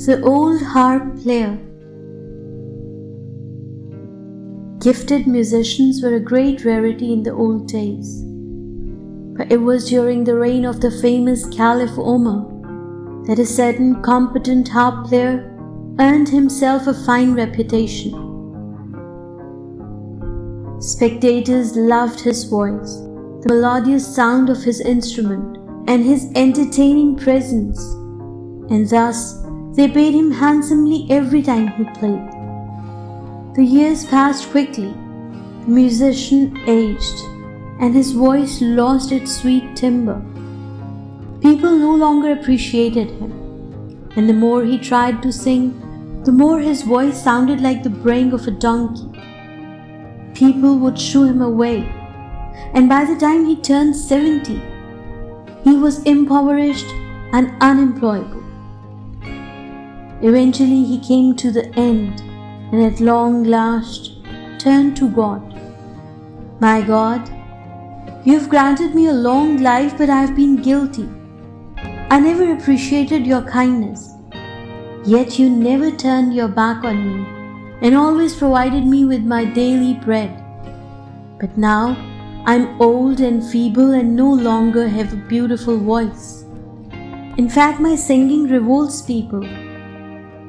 The Old Harp Player. Gifted musicians were a great rarity in the old days, but it was during the reign of the famous Caliph Omar that a certain competent harp player earned himself a fine reputation. Spectators loved his voice, the melodious sound of his instrument, and his entertaining presence, and thus they paid him handsomely every time he played. The years passed quickly, the musician aged, and his voice lost its sweet timbre. People no longer appreciated him, and the more he tried to sing, the more his voice sounded like the braying of a donkey. People would shoo him away, and by the time he turned 70, he was impoverished and unemployable. Eventually he came to the end, and at long last turned to God. My God, you have granted me a long life, but I have been guilty. I never appreciated your kindness, yet you never turned your back on me and always provided me with my daily bread. But now I am old and feeble and no longer have a beautiful voice. In fact, my singing revolts people,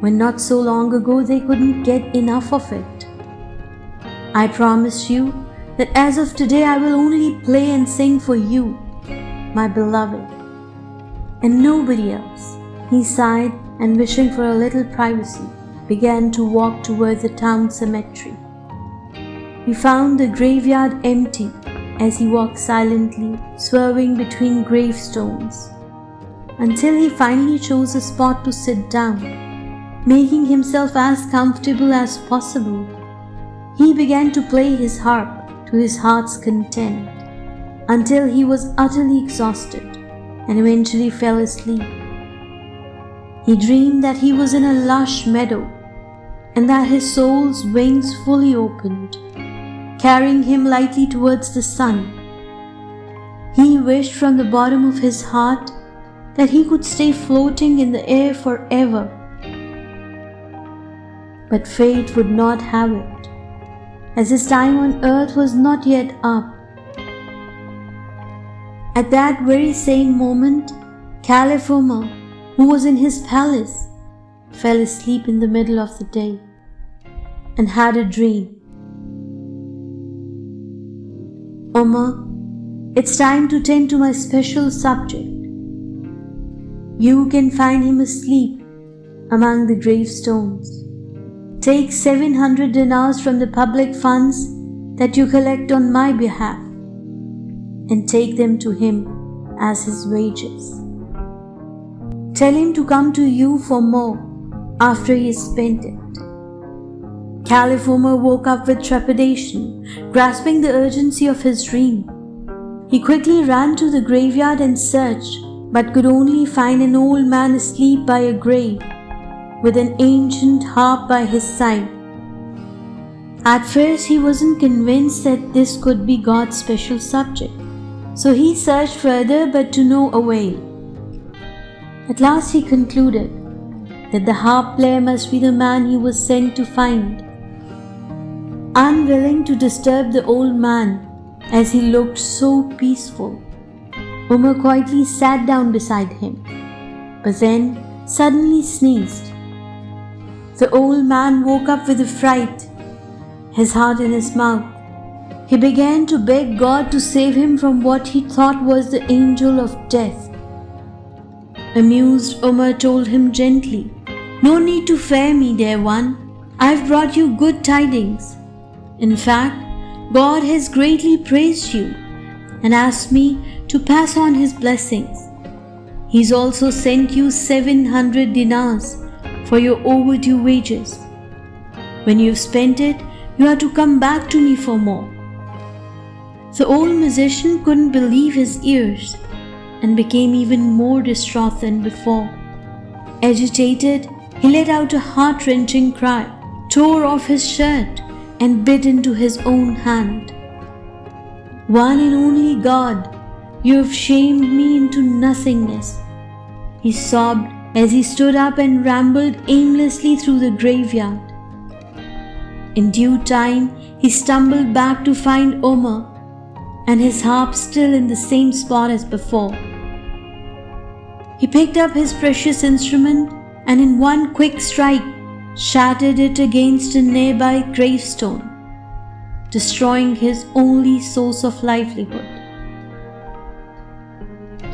when not so long ago they couldn't get enough of it. I promise you that as of today I will only play and sing for you, my beloved, and nobody else. He sighed and, wishing for a little privacy, began to walk toward the town cemetery. He found the graveyard empty as he walked silently, swerving between gravestones, until he finally chose a spot to sit down. Making himself as comfortable as possible, he began to play his harp to his heart's content until he was utterly exhausted and eventually fell asleep. He dreamed that he was in a lush meadow and that his soul's wings fully opened, carrying him lightly towards the sun. He wished from the bottom of his heart that he could stay floating in the air forever. But fate would not have it, as his time on earth was not yet up. At that very same moment, Caliph Omar, who was in his palace, fell asleep in the middle of the day and had a dream. Omar, it's time to tend to my special subject. You can find him asleep among the gravestones. Take 700 dinars from the public funds that you collect on my behalf and take them to him as his wages. Tell him to come to you for more after he has spent it. Caliph Omar woke up with trepidation, grasping the urgency of his dream. He quickly ran to the graveyard and searched, but could only find an old man asleep by a grave, with an ancient harp by his side. At first he wasn't convinced that this could be God's special subject, so he searched further but to no avail. At last he concluded that the harp player must be the man he was sent to find. Unwilling to disturb the old man as he looked so peaceful, Omar quietly sat down beside him, but then suddenly sneezed. The old man woke up with a fright, his heart in his mouth. He began to beg God to save him from what he thought was the angel of death. Amused, Omar told him gently, "No need to fear me, dear one. I've brought you good tidings. In fact, God has greatly praised you and asked me to pass on his blessings. He's also sent you 700 dinars for your overdue wages. When you've spent it, you are to come back to me for more." The old musician couldn't believe his ears and became even more distraught than before. Agitated, he let out a heart-wrenching cry, tore off his shirt, and bit into his own hand. "One and only God, you have shamed me into nothingness," he sobbed as he stood up and rambled aimlessly through the graveyard. In due time, he stumbled back to find Omar and his harp still in the same spot as before. He picked up his precious instrument and in one quick strike shattered it against a nearby gravestone, destroying his only source of livelihood.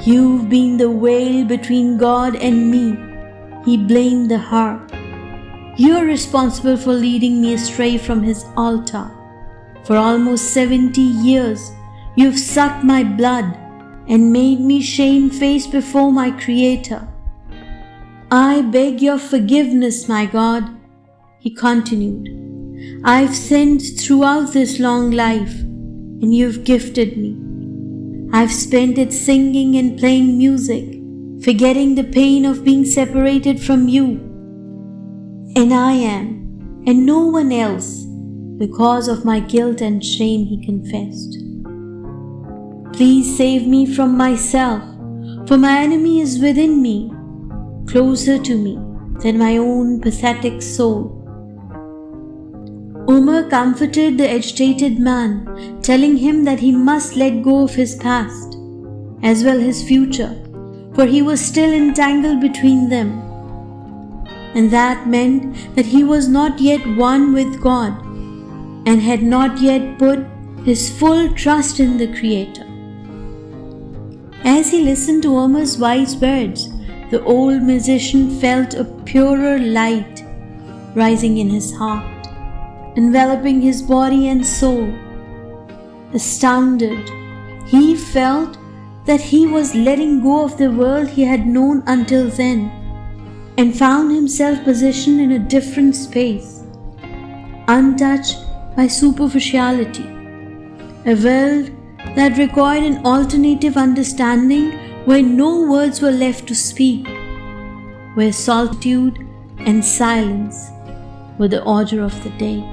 "You've been the veil between God and me," he blamed the harp. "You're responsible for leading me astray from his altar. For almost 70 years, you've sucked my blood and made me shamefaced before my Creator. I beg your forgiveness, my God," he continued. "I've sinned throughout this long life, and you've gifted me. I've spent it singing and playing music, forgetting the pain of being separated from you. And I am, and no one else, because of my guilt and shame," he confessed. "Please save me from myself, for my enemy is within me, closer to me than my own pathetic soul." Omar comforted the agitated man, telling him that he must let go of his past, as well his future, for he was still entangled between them. And that meant that he was not yet one with God, and had not yet put his full trust in the Creator. As he listened to Omar's wise words, the old musician felt a purer light rising in his heart, enveloping his body and soul. Astounded, he felt that he was letting go of the world he had known until then, and found himself positioned in a different space, untouched by superficiality, a world that required an alternative understanding where no words were left to speak, where solitude and silence were the order of the day.